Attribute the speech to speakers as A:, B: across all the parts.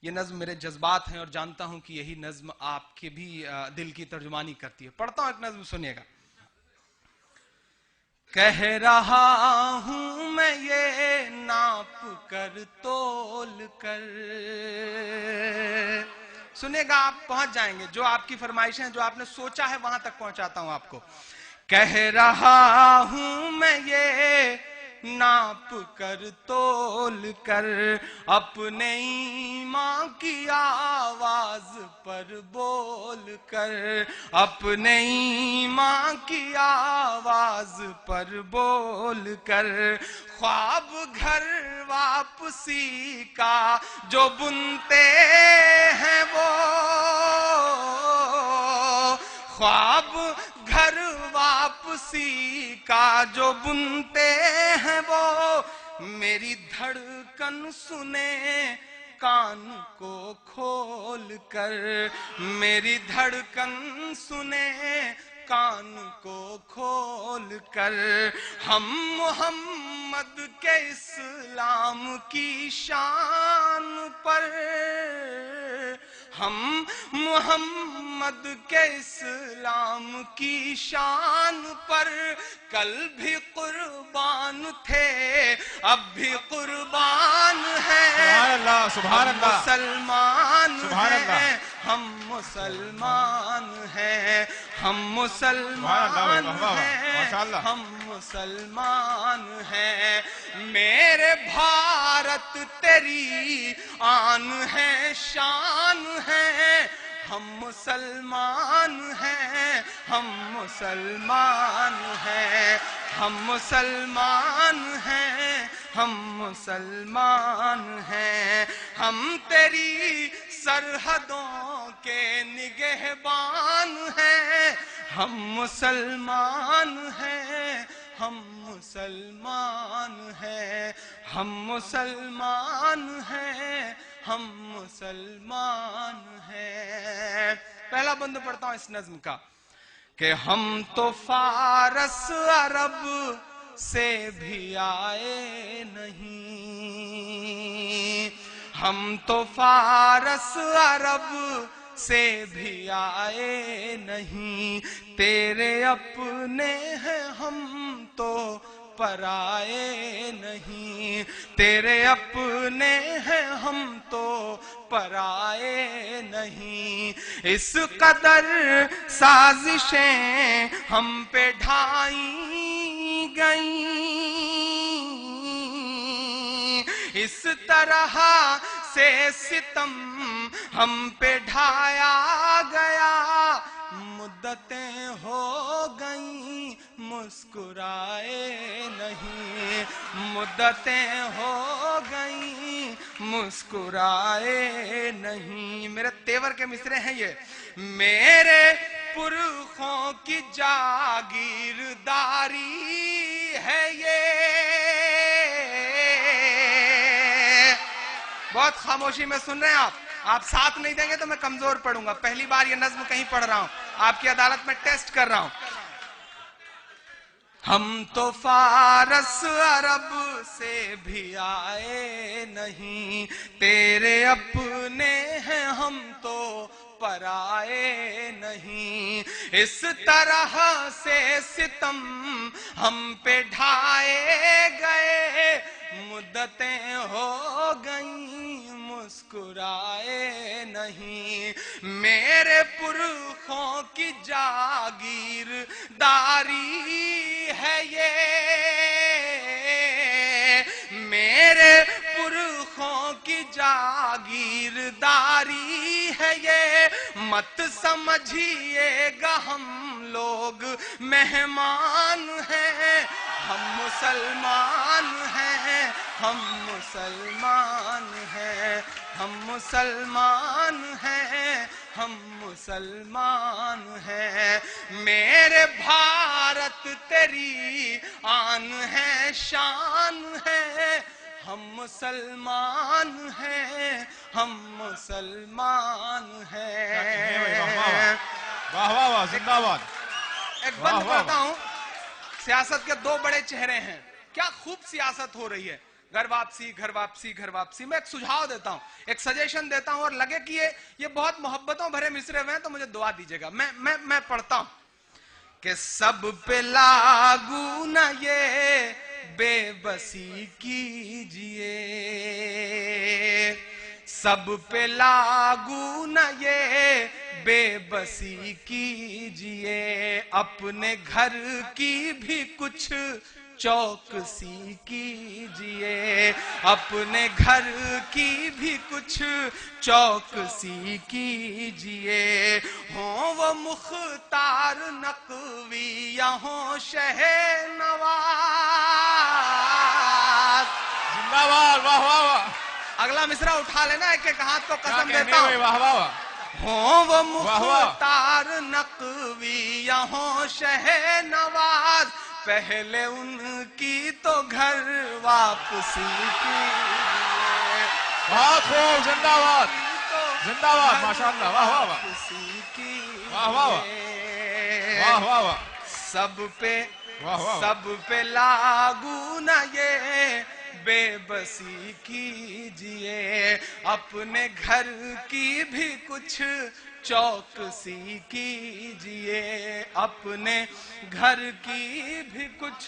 A: یہ نظم میرے جذبات ہیں اور جانتا ہوں کہ یہی نظم آپ کے بھی دل کی ترجمانی کرتی ہے. پڑھتا ہوں ایک نظم، سنیے گا. کہہ رہا ہوں میں یہ ناپ کر تول کر، سنیے گا آپ پہنچ جائیں گے. جو آپ کی فرمائشیں ہیں، جو آپ نے سوچا ہے، وہاں تک پہنچاتا ہوں آپ کو. کہہ رہا ہوں میں یہ ناپ کر تول کر، اپنے ایمان کی آواز پر بول کر، اپنے ایمان کی آواز پر بول کر، خواب گھر واپسی کا جو بنتے ہیں وہ، خواب گھر واپسی کا جو بنتے ہیں وہ، میری دھڑکن سنے کان کو کھول کر، میری دھڑکن سنے کان کو کھول کر. ہم محمد کے اسلام کی شان پر، ہم محمد کے اسلام کی شان پر کل بھی قربان تھے، اب بھی قربان ہیں.
B: سبحان اللہ،
A: مسلمان
B: سبحان اللہ،
A: ہیں، ہم مسلمان ہیں، ہم مسلمان ہیں، ہم مسلمان ہیں. میرے بھارت تیری آن ہے، شان ہے، ہم مسلمان ہیں، ہم مسلمان ہیں، ہم مسلمان ہیں، ہم مسلمان ہیں. ہم تیری سرحدوں کے نگہبان ہیں، ہم مسلمان ہیں، ہم مسلمان ہیں، ہم مسلمان ہیں، ہم مسلمان ہیں. پہلا بند پڑھتا ہوں اس نظم کا کہ ہم تو فارس عرب سے بھی آئے نہیں، ہم تو فارس عرب سے بھی آئے نہیں، تیرے اپنے ہیں ہم تو پرائے نہیں، تیرے اپنے ہیں ہم تو پرائے نہیں. اس قدر سازشیں ہم پہ ڈھائی گئیں، اس طرح سے ستم ہم پہ ڈھایا گیا، مدتیں ہو گئیں مسکرائے نہیں، مدتیں ہو گئیں مسکرائے نہیں. میرے تیور کے مصرے ہیں یہ. میرے پرخوں کی جاگیرداری ہے یہ. بہت خاموشی میں سن رہے ہیں آپ ساتھ نہیں دیں گے تو میں کمزور پڑوں گا. پہلی بار یہ نظم کہیں پڑھ رہا ہوں، آپ کی عدالت میں ٹیسٹ کر رہا ہوں. ہم تو فارس عرب سے بھی آئے نہیں، تیرے اپنے ہیں ہم تو پرائے نہیں. اس طرح سے ستم ہم پہ ڈھائے گئے، مدتیں ہو گئیں مسکرائے نہیں. میرے پرخوں کی جاگیر داری ہے یہ، میرے پرخوں کی جاگیر داری ہے یہ. مت سمجھیے گا ہم لوگ مہمان ہیں، ہم مسلمان ہیں، ہم مسلمان ہیں، ہم مسلمان ہیں، ہم مسلمان ہیں. میرے بھارت تیری آن ہے، شان ہے، ہم مسلمان ہیں، ہم مسلمان ہیں.
B: واہ واہ واہ، زندہ باد.
A: ایک بند پڑھتا ہوں. سیاست کے دو بڑے چہرے ہیں. کیا خوب سیاست ہو رہی ہے. घर वापसी घर वापसी घर वापसी। मैं एक सुझाव देता हूं, एक सजेशन देता हूं, और लगे कि ये बहुत मोहब्बतों भरे मिसरे हुए हैं तो मुझे दुआ दीजिएगा। मैं पढ़ता हूं कि सब पे लागू न ये बेबसी कीजिए, सब पे लागू न ये बेबसी कीजिए, अपने घर की भी कुछ चौकसी कीजिए, अपने घर की भी कुछ चौकसी कीजिए। हो वो मुख्तार नकवी या हो शहे नवाज।
B: जिंदाबाद, वाह वाह वाह।
A: अगला मिसरा उठा लेना, एक एक हाथ को
B: क्या
A: कसम
B: कहने
A: देता
B: हुए,
A: हूं।
B: वाह वाह वाह।
A: हो वो
B: वाह वाह।
A: मुख्तार नकवी या हो शहे नवाज, पहले उनकी तो घर वापसी कीजिए।
B: बहुत खूब, जिंदाबाद जिंदाबाद, माशाअल्लाह, वाह वाह वाह
A: वापसी कीजिए।
B: वाह वाह वाह वाह वाह वाह।
A: सब पे
B: वाह वाह।
A: सब पे लागू न ये बेबसी कीजिए, अपने घर की भी कुछ चौकसी कीजिए, अपने घर की भी कुछ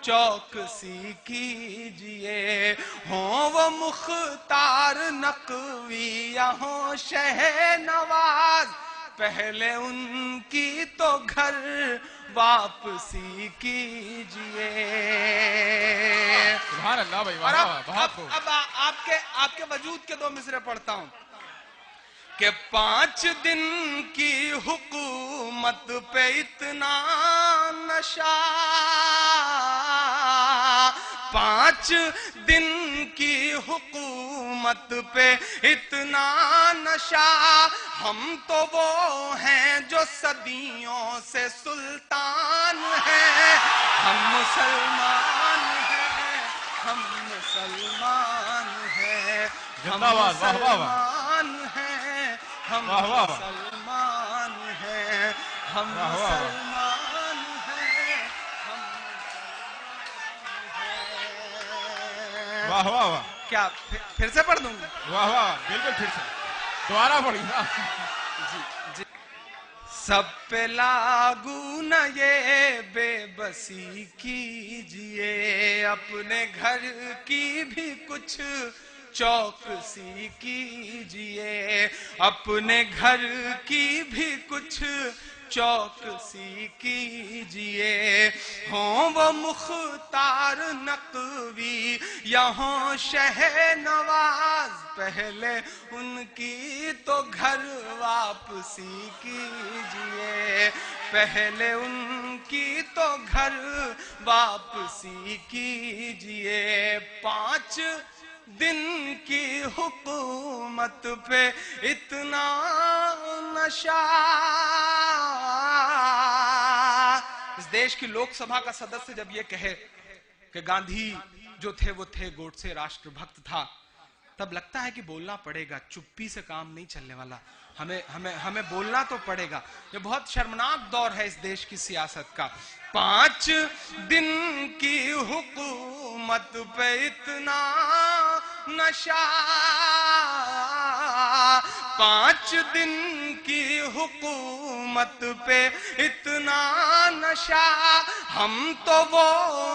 A: चौकसी कीजिए। हो वो मुख्तार नकवी या हो शहे नवाज, पहले उनकी तो घर वापसी कीजिए।
B: सुभान अल्लाह भाई, वाह
A: और
B: वाह वाह, बहुत खूब।
A: अब आपके वजूद के दो मिसरे पढ़ता हूं कि 5 दिन की हुकूमत पे इतना नशा, 5 दिन की हुकूमत पे इतना नशा, हम तो वो हैं जो सदियों से सुल्तान हैं, हम मुसलमान हैं, हम मुसलमान हैं, हम
B: जिंदाबाद, वाह वाह वाह।
A: मुसलमान हैं, हम
B: वाह वाह वाह।
A: मुसलमान हैं, हम
B: वाह वाह वाह।
A: मुसलमान हैं, हम
B: वाह वाह वाह।
A: क्या फिर से पढ़ दूंगा?
B: वाह वाह वाह, बिल्कुल फिर से दोबारा पढ़ी ना।
A: जी। सब पे लागू न ये बेबसी कीजिए, अपने घर की भी कुछ चौकसी कीजिए, अपने घर की भी कुछ चौकसी कीजिए। हो वो मुख्तार नकवी या हो शहे नवाज, पहले उनकी तो घर वापसी कीजिए, पहले उनकी तो घर वापसी कीजिए। 5 दिन की हुकूमत पे इतना नशा। इस देश की लोकसभा का सदस्य जब ये कहे कि गांधी जो थे वो थे गोडसे राष्ट्रभक्त था, तब लगता है कि बोलना पड़ेगा, चुप्पी से काम नहीं चलने वाला, हमें बोलना तो पड़ेगा। ये बहुत शर्मनाक दौर है इस देश की सियासत का। 5 दिन की हुकूमत पे इतना नशा, 5 दिन की हुकूमत पे इतना नशा, हम तो वो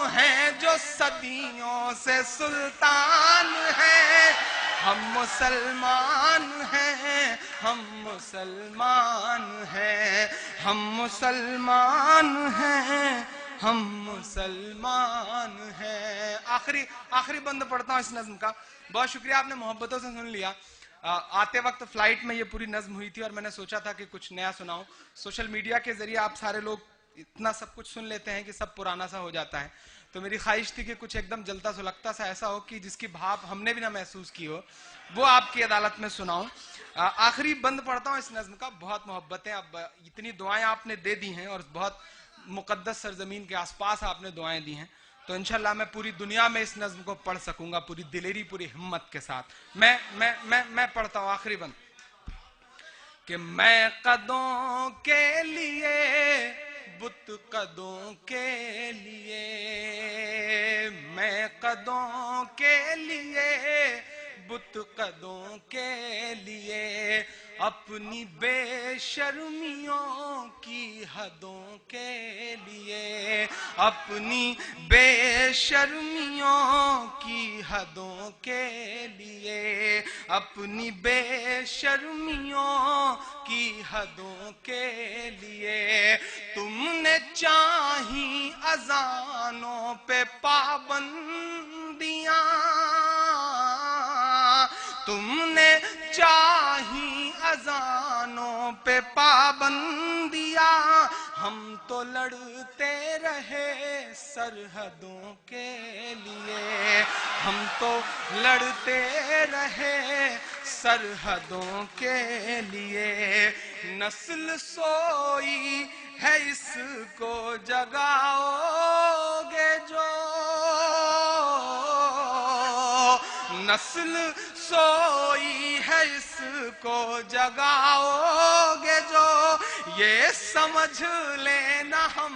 A: हैं जो सदियों से सुल्तान हैं, हम मुसलमान हैं, हम मुसलमान हैं, हम मुसलमान हैं, हम मुसलमान हैं। आखिरी बंद पढ़ता हूं इस नज्म का। बहुत शुक्रिया, आपने मोहब्बतों से सुन लिया। आते वक्त फ्लाइट में ये पूरी नज्म हुई थी और मैंने सोचा था कि कुछ नया सुनाऊं। सोशल मीडिया के जरिए आप सारे लोग इतना सब कुछ सुन लेते हैं कि सब पुराना सा हो जाता है, तो मेरी ख्वाहिश थी कि कुछ एकदम जलता सुलगता सा ऐसा हो कि जिसकी भाव हमने भी ना महसूस की हो, वो आपकी अदालत में सुनाऊं। आखिरी बंद पढ़ता हूं इस नज्म का। बहुत मोहब्बतें, अब इतनी दुआएं आपने दे दी हैं और बहुत मुकद्दस सरजमीन के आसपास आपने दुआएं दी हैं, तो इंशाल्लाह मैं पूरी दुनिया में इस नज्म को पढ़ सकूंगा पूरी दिलेरी, पूरी हिम्मत के साथ। मैं पढ़ता हूं आखिरी बंद कि मैं कदों के लिए बुत कदों के लिए, मैं कदों के लिए, बुत कदों के लिए, अपनी बेशर्मियों की हदों के लिए, अपनी बेशर्मियों की हदों के लिए, अपनी बेशर्मियों की हदों के लिए। तुमने चाही अजानों पे पाबंदियां, तुमने चाही अजानों पे पाबंदियां, हम तो लड़ते रहे सरहदों के लिए, हम तो लड़ते रहे सरहदों के लिए। नस्ल सोई है इसको जगाओगे जो, नस्ल सोई है इसको जगाओगे जो, ये समझ लेना हम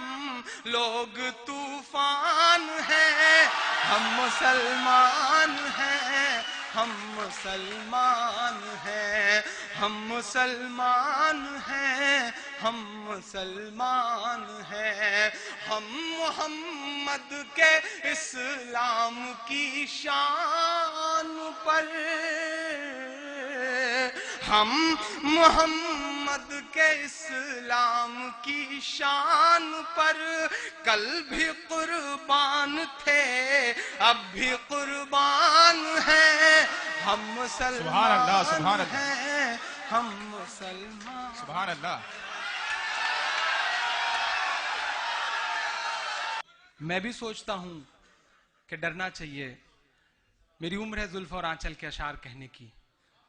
A: लोग तूफान हैं, हम मुसलमान हैं, हम मुसलमान हैं, हम मुसलमान हैं, हम मुसलमान हैं। हम मोहम्मद के इस्लाम की शान पर, हम मोहम्मद के इस्लाम की शान पर कल भी कुर्बान थे, अब भी कुर्बान हैं। हम मुसलमान हैं, हम मुसलमान।
B: सुभान अल्लाह।
A: मैं भी सोचता हूं कि डरना चाहिए। मेरी उम्र है जुल्फ और आंचल के अशार कहने की,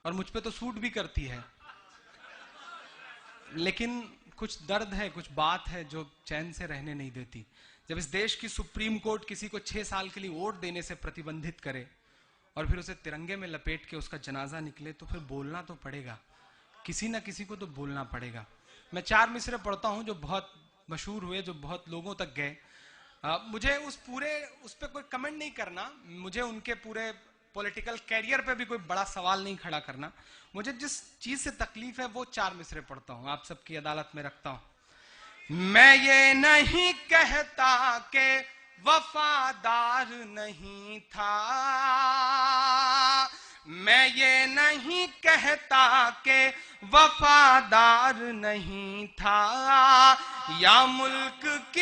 A: और मुझ पे तो सूट भी करती है, लेकिन कुछ दर्द है, कुछ बात है जो चैन से रहने नहीं देती। जब इस देश की सुप्रीम कोर्ट किसी को 6 साल के लिए वोट देने से प्रतिबंधित करे और फिर उसे तिरंगे में लपेट के उसका जनाजा निकले, तो फिर बोलना तो पड़ेगा, किसी ना किसी को तो बोलना पड़ेगा। मैं 4 मिसरे पढ़ता हूं जो बहुत मशहूर हुए, जो बहुत लोगों तक गए। मुझे उस पर कोई कमेंट नहीं करना, मुझे उनके पूरे पॉलिटिकल कैरियर पे भी कोई बड़ा सवाल नहीं खड़ा करना। मुझे जिस चीज से तकलीफ है वो 4 मिसरे पढ़ता हूं, आप सबकी अदालत में रखता हूं। मैं ये नहीं कहता कि वफादार नहीं था, मैं ये नहीं कहता कि वफादार नहीं था, या मुल्क की